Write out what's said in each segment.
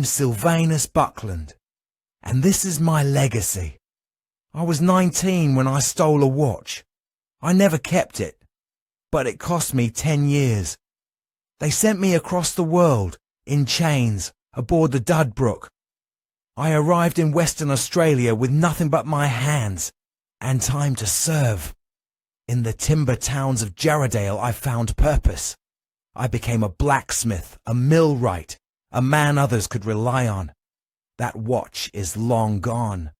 name's Sylvanus Buckland, and this is my legacy. I was 19 when I stole a watch. I never kept it, but it cost me 10 years. They sent me across the world, in chains, aboard the Dudbrook. I arrived in Western Australia with nothing but my hands and time to serve. In the timber towns of Jarrahdale I found purpose. I became a blacksmith, a millwright, a man others could rely on. That watch is long gone.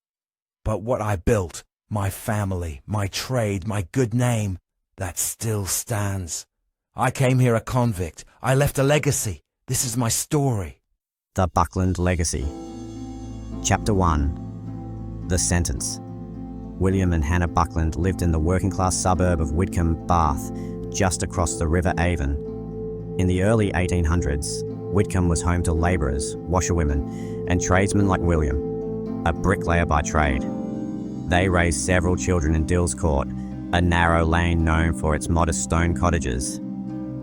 But what I built, my family, my trade, my good name, that still stands. I came here a convict. I left a legacy. This is my story. The Buckland Legacy. Chapter 1. The Sentence. William and Hannah Buckland lived in the working-class suburb of Whitcomb, Bath, just across the River Avon. In the early 1800s, Whitcomb was home to labourers, washerwomen, and tradesmen like William, a bricklayer by trade. They raised several children in Dills Court, a narrow lane known for its modest stone cottages.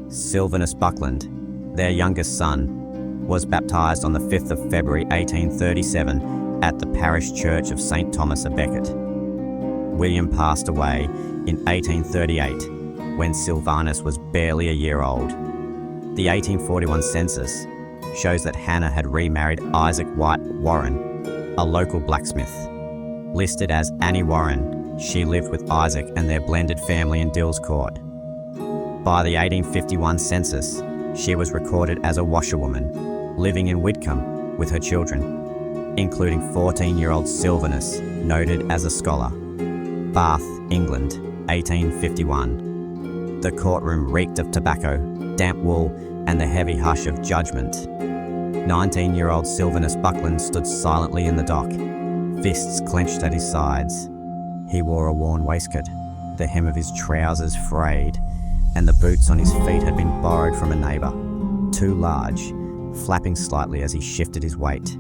Sylvanus Buckland, their youngest son, was baptised on the 5th of February 1837 at the parish church of St. Thomas a Becket. William passed away in 1838 when Sylvanus was barely a year old. The 1841 census shows that Hannah had remarried Isaac White Warren, a local blacksmith. Listed as Annie Warren, she lived with Isaac and their blended family in Dills Court. By the 1851 census, she was recorded as a washerwoman, living in Whitcomb with her children, including 14-year-old Sylvanus, noted as a scholar. Bath, England, 1851. The courtroom reeked of tobacco, damp wool, and the heavy hush of judgment. 19-year-old Sylvanus Buckland stood silently in the dock, fists clenched at his sides. He wore a worn waistcoat, the hem of his trousers frayed, and the boots on his feet had been borrowed from a neighbour, too large, flapping slightly as he shifted his weight.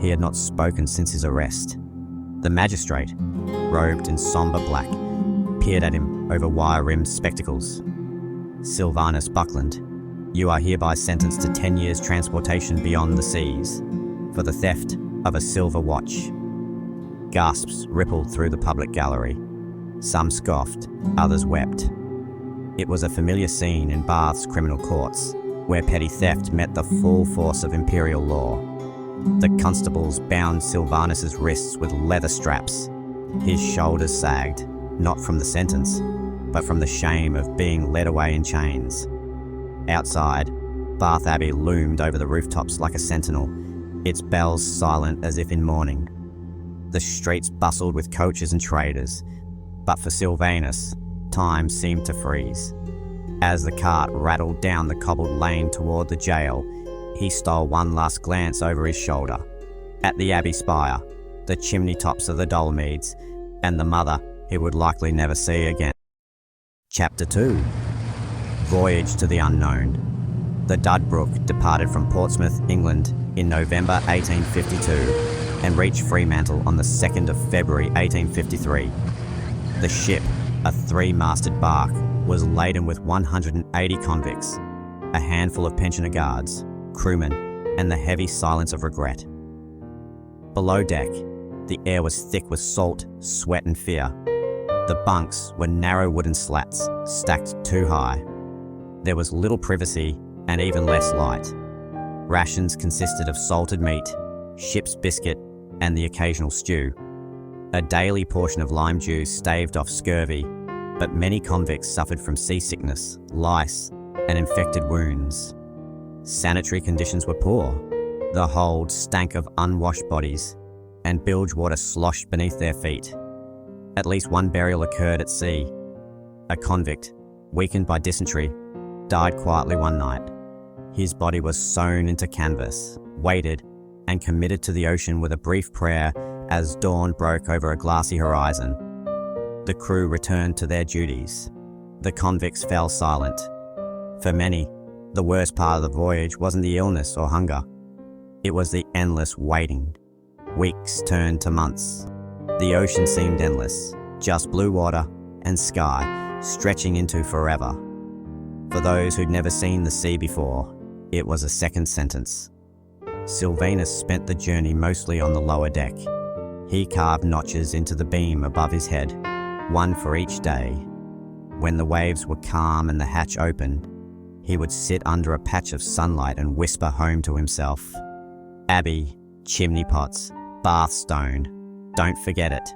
He had not spoken since his arrest. The magistrate, robed in sombre black, peered at him over wire-rimmed spectacles. Sylvanus Buckland, you are hereby sentenced to 10 years transportation beyond the seas for the theft of a silver watch. Gasps rippled through the public gallery. Some scoffed, others wept. It was a familiar scene in Bath's criminal courts, where petty theft met the full force of imperial law. The constables bound Sylvanus's wrists with leather straps. His shoulders sagged, not from the sentence, but from the shame of being led away in chains. Outside, Bath Abbey loomed over the rooftops like a sentinel, its bells silent as if in mourning. The streets bustled with coaches and traders, but for Sylvanus, time seemed to freeze. As the cart rattled down the cobbled lane toward the jail, he stole one last glance over his shoulder, at the Abbey spire, the chimney tops of the Dolomites, and the mother he would likely never see again. Chapter 2. Voyage to the Unknown. The Dudbrook departed from Portsmouth, England, in November 1852 and reached Fremantle on the 2nd of February 1853. The ship, a three-masted bark, was laden with 180 convicts, a handful of pensioner guards, crewmen, and the heavy silence of regret. Below deck, the air was thick with salt, sweat, and fear. The bunks were narrow wooden slats, stacked too high. There was little privacy and even less light. Rations consisted of salted meat, ship's biscuit, and the occasional stew. A daily portion of lime juice staved off scurvy, but many convicts suffered from seasickness, lice, and infected wounds. Sanitary conditions were poor. The hold stank of unwashed bodies, and bilge water sloshed beneath their feet. At least one burial occurred at sea. A convict, weakened by dysentery, died quietly one night. His body was sewn into canvas, weighted, and committed to the ocean with a brief prayer as dawn broke over a glassy horizon. The crew returned to their duties. The convicts fell silent. For many, the worst part of the voyage wasn't the illness or hunger. It was the endless waiting. Weeks turned to months. The ocean seemed endless, just blue water and sky stretching into forever. For those who'd never seen the sea before, it was a second sentence. Sylvanus spent the journey mostly on the lower deck. He carved notches into the beam above his head, one for each day. When the waves were calm and the hatch open, he would sit under a patch of sunlight and whisper home to himself, "Abbey, chimney pots, bath stone, don't forget it."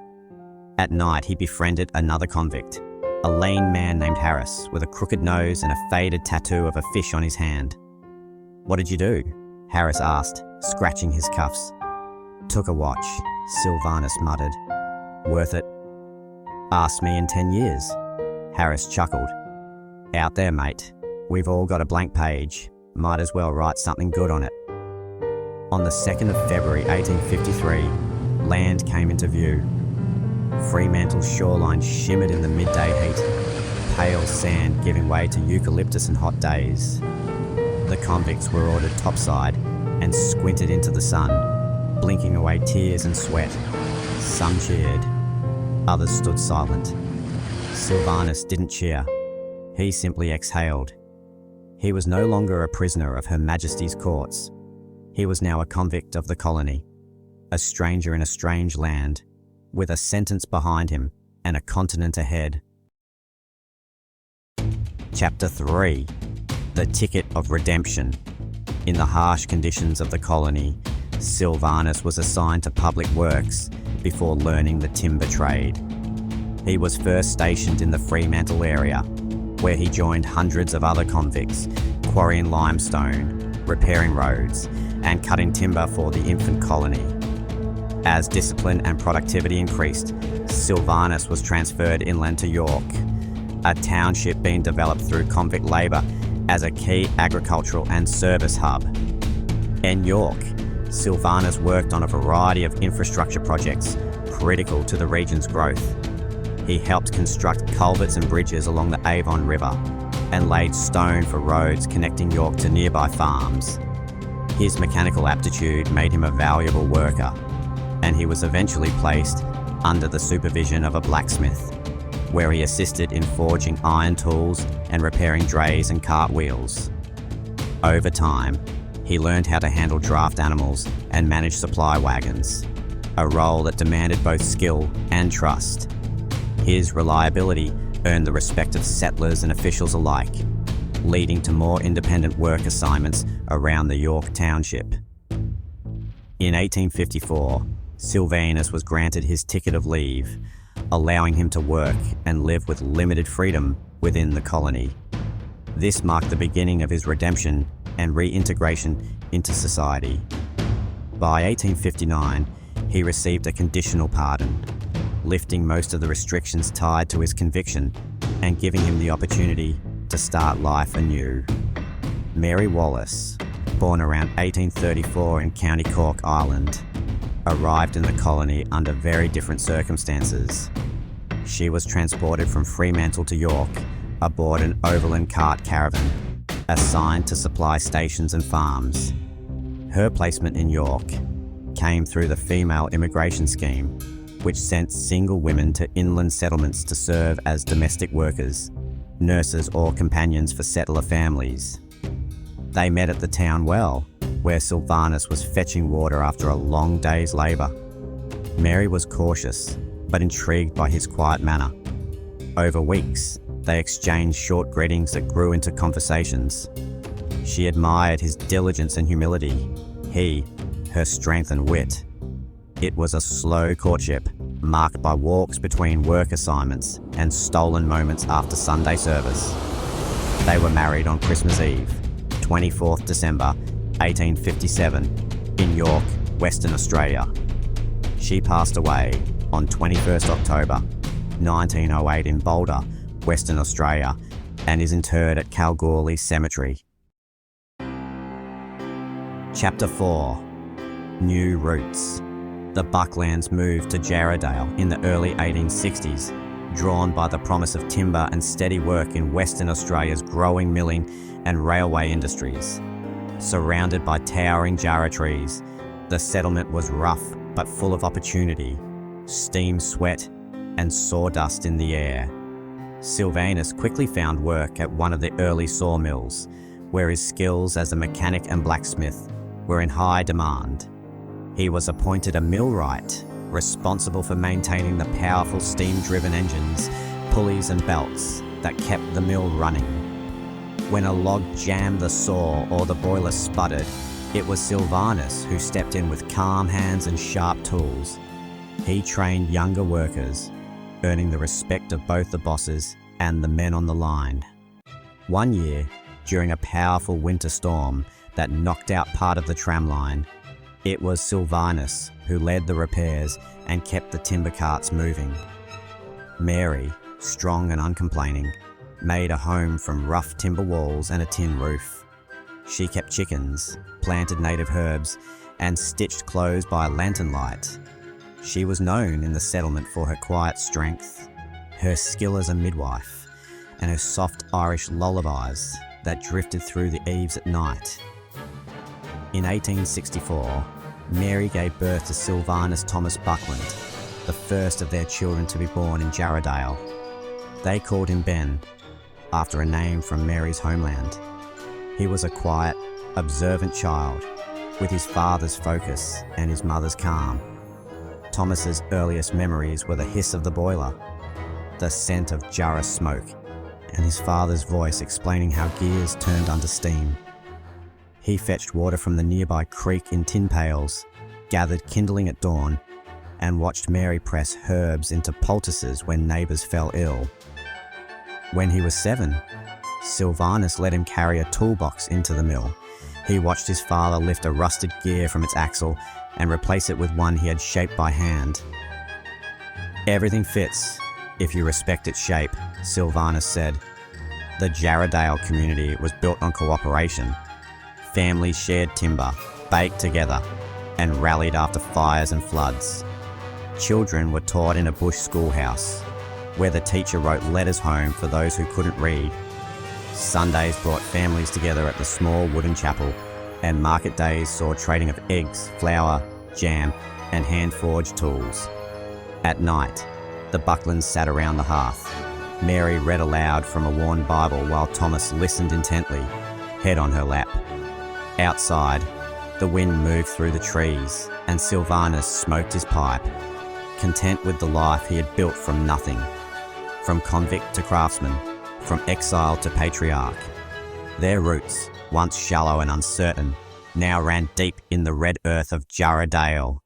At night, he befriended another convict, a lean man named Harris with a crooked nose and a faded tattoo of a fish on his hand. "What did you do?" Harris asked, scratching his cuffs. "Took a watch," Sylvanus muttered. "Worth it?" "Ask me in 10 years." Harris chuckled. "Out there, mate. We've all got a blank page. Might as well write something good on it." On the 2nd of February 1853, land came into view. Fremantle's shoreline shimmered in the midday heat, pale sand giving way to eucalyptus and hot days. The convicts were ordered topside and squinted into the sun, blinking away tears and sweat. Some cheered, others stood silent. Sylvanus didn't cheer. He simply exhaled. He was no longer a prisoner of Her Majesty's courts. He was now a convict of the colony, a stranger in a strange land, with a sentence behind him and a continent ahead. Chapter 3. The Ticket of Redemption. In the harsh conditions of the colony, Sylvanus was assigned to public works before learning the timber trade. He was first stationed in the Fremantle area, where he joined hundreds of other convicts, quarrying limestone, repairing roads, and cutting timber for the infant colony. As discipline and productivity increased, Sylvanus was transferred inland to York, a township being developed through convict labour as a key agricultural and service hub. In York, Sylvanus worked on a variety of infrastructure projects critical to the region's growth. He helped construct culverts and bridges along the Avon River and laid stone for roads connecting York to nearby farms. His mechanical aptitude made him a valuable worker, and he was eventually placed under the supervision of a blacksmith, where he assisted in forging iron tools and repairing drays and cartwheels. Over time, he learned how to handle draft animals and manage supply wagons, a role that demanded both skill and trust. His reliability earned the respect of settlers and officials alike, leading to more independent work assignments around the York Township. In 1854, Sylvanus was granted his ticket of leave, allowing him to work and live with limited freedom within the colony. This marked the beginning of his redemption and reintegration into society. By 1859, he received a conditional pardon, lifting most of the restrictions tied to his conviction and giving him the opportunity to start life anew. Mary Wallace, born around 1834 in County Cork, Ireland, arrived in the colony under very different circumstances. She was transported from Fremantle to York aboard an overland cart caravan, assigned to supply stations and farms. Her placement in York came through the female immigration scheme, which sent single women to inland settlements to serve as domestic workers, nurses or companions for settler families. They met at the town well, where Sylvanus was fetching water after a long day's labour. Mary was cautious, but intrigued by his quiet manner. Over weeks, they exchanged short greetings that grew into conversations. She admired his diligence and humility, he, her strength and wit. It was a slow courtship, marked by walks between work assignments and stolen moments after Sunday service. They were married on Christmas Eve, 24th December 1857, in York, Western Australia. She passed away on 21st October 1908 in Boulder, Western Australia, and is interred at Kalgoorlie Cemetery. Chapter 4. New Routes. The Bucklands moved to Jarrahdale in the early 1860s, drawn by the promise of timber and steady work in Western Australia's growing milling and railway industries. Surrounded by towering jarrah trees, the settlement was rough but full of opportunity, steam, sweat, and sawdust in the air. Sylvanus quickly found work at one of the early sawmills, where his skills as a mechanic and blacksmith were in high demand. He was appointed a millwright, responsible for maintaining the powerful steam-driven engines, pulleys and belts that kept the mill running. When a log jammed the saw or the boiler sputtered, it was Sylvanus who stepped in with calm hands and sharp tools. He trained younger workers, earning the respect of both the bosses and the men on the line. One year, during a powerful winter storm that knocked out part of the tram line, it was Sylvanus who led the repairs and kept the timber carts moving. Mary, strong and uncomplaining, made a home from rough timber walls and a tin roof. She kept chickens, planted native herbs, and stitched clothes by lantern light. She was known in the settlement for her quiet strength, her skill as a midwife, and her soft Irish lullabies that drifted through the eaves at night. In 1864, Mary gave birth to Sylvanus Thomas Buckland, the first of their children to be born in Jarrahdale. They called him Ben, after a name from Mary's homeland. He was a quiet, observant child, with his father's focus and his mother's calm. Thomas's earliest memories were the hiss of the boiler, the scent of Jarrah smoke, and his father's voice explaining how gears turned under steam. He fetched water from the nearby creek in tin pails, gathered kindling at dawn, and watched Mary press herbs into poultices when neighbours fell ill. When he was 7, Sylvanus let him carry a toolbox into the mill. He watched his father lift a rusted gear from its axle and replace it with one he had shaped by hand. "Everything fits, if you respect its shape," Sylvanus said. The Jarrahdale community was built on cooperation. Families shared timber, baked together, and rallied after fires and floods. Children were taught in a bush schoolhouse, where the teacher wrote letters home for those who couldn't read. Sundays brought families together at the small wooden chapel, and market days saw trading of eggs, flour, jam, and hand-forged tools. At night, the Bucklands sat around the hearth. Mary read aloud from a worn Bible while Thomas listened intently, head on her lap. Outside, the wind moved through the trees, and Sylvanus smoked his pipe, content with the life he had built from nothing. From convict to craftsman, from exile to patriarch. Their roots, once shallow and uncertain, now ran deep in the red earth of Jarrahdale.